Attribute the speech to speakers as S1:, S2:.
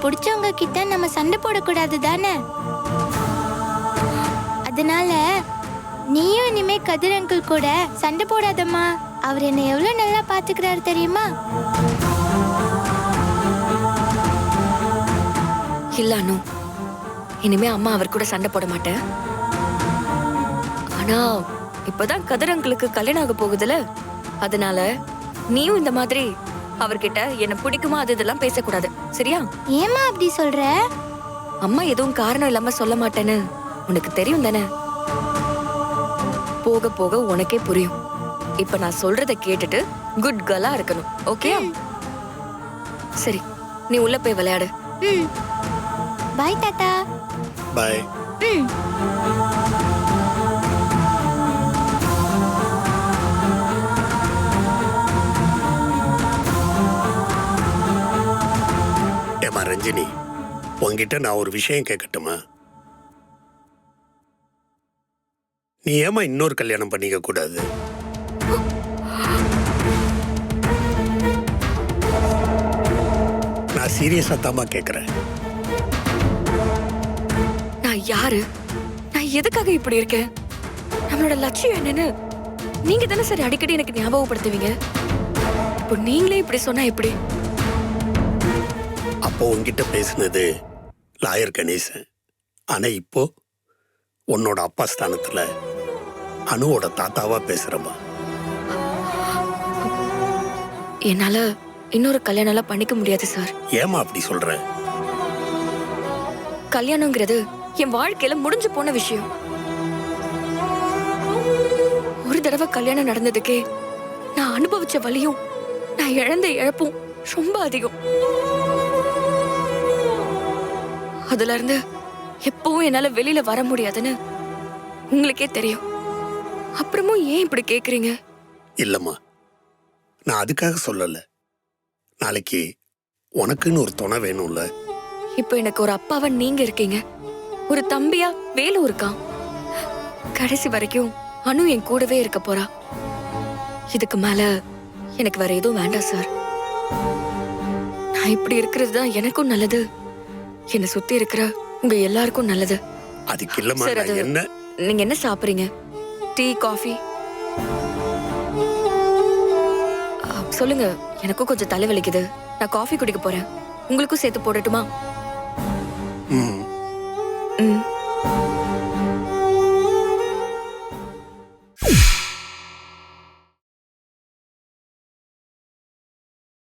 S1: பிடிச்சவங்க கிட்ட நம்ம சண்டை போடக்கூடாது தானே? அதனால நீயும் இனிமே கதிர் அங்கிள் கூட சண்டை போடாதம்மா. அவர் என்ன எவ்வளவு நல்லா பாத்துக்கிறாரு தெரியுமா?
S2: இல்ல அனு, இனிமே அம்மா அவர் கூட சண்டை போட மாட்டேன். ஆனா இப்பதான் கதிர் அங்கிளுக்கு கல்யாணம் ஆக போகுதுல, அதனால நீயும் இந்த மாதிரி அவர்கிட்ட என்ன பிடிக்குமா அது இதெல்லாம் பேசக்கூடாது, சரியா?
S1: ஏமா அப்படி சொல்ற?
S2: அம்மா எதுவும் காரணம் இல்லாம சொல்ல மாட்டேன்னு உனக்கு தெரியும் தானே? போக போக உனக்கே புரியும். இப்ப நான் சொல்றத கேட்டுட்டு குட் கேர்லா இருக்கணும், ஓகே? சரி, நீ உள்ள போய் விளையாடு.
S1: பாய் தாத்தா.
S3: பாய். ஏமா ரஞ்சினி, உங்ககிட்ட நான் ஒரு விஷயம் கேட்கட்டுமா? நீ ஏமா இன்னொரு கல்யாணம் பண்ணிக்க கூடாது? நான் சீரியஸா தாமா கேக்குறேன்.
S2: நான் யாரு? நான் எதுக்காக இப்படி இருக்கேன்? நம்மளோட லட்சியம் என்னன்னு நீங்க தானே சரி அடிக்கடி எனக்கு ஞாபகப்படுத்துவீங்க. இப்போ நீங்களே இப்படி சொன்னா எப்படி?
S3: அப்போ உங்ககிட்ட பேசினது லாயர் கணேசன். ஆனா இப்போ உன்னோட அப்பா ஸ்தானத்துல அனுவோட தாத்தாவா பேசுறமா.
S2: என்னால இன்னொரு கல்யாணம் எல்லாம் பண்ணிக்க முடியாது சார்.
S3: ஏமா அப்படி சொல்ற?
S2: கல்யாணங்கிறது என் வாழ்க்கையில முடிஞ்சு போன விஷயம். ஒரு தடவை கல்யாணம் நடந்ததுக்கே நான் அனுபவிச்ச வலியும் நான் இழந்த இழப்பும் ரொம்ப அதிகம். அதுல இருந்து எப்பவும் என்னால வெளியில வர முடியாதுன்னு உங்களுக்கே தெரியும். அப்புறமும் ஏன் இப்படி கேக்குறீங்க?
S3: இல்லம்மா, நான் அதுக்காக சொல்லல. நாளைக்கு உனக்குன்னு ஒரு துணை வேணும்ல.
S2: இப்ப எனக்கு ஒரு அப்பாவா நீங்க இருக்கீங்க, ஒரு தம்பியா வேலு இருக்கான். கடைசி வரைக்கும் அனு என் கூடவே இருக்க போறா. இதுக்கு மேல எனக்கு வேற எதுவும் வேண்டாம் சார். நான் இப்படி இருக்கிறது தான் எனக்கும் நல்லது, என்னை சுத்தி இருக்கிற உங்க எல்லாருக்கும் நல்லது.
S3: அதுக்கு இல்லம்மா,
S2: சார்,
S3: நான் என்ன
S2: நீங்க என்ன சாப்பிடுறீங்க? Tea, coffee? சொல்லுங்க, எனக்கும் கொஞ்சம் தலை வலிக்குது. நான் காஃபி குடிக்க போறேன். உங்களுக்கும் சேர்த்து போடட்டுமா?
S3: ம்
S2: ம்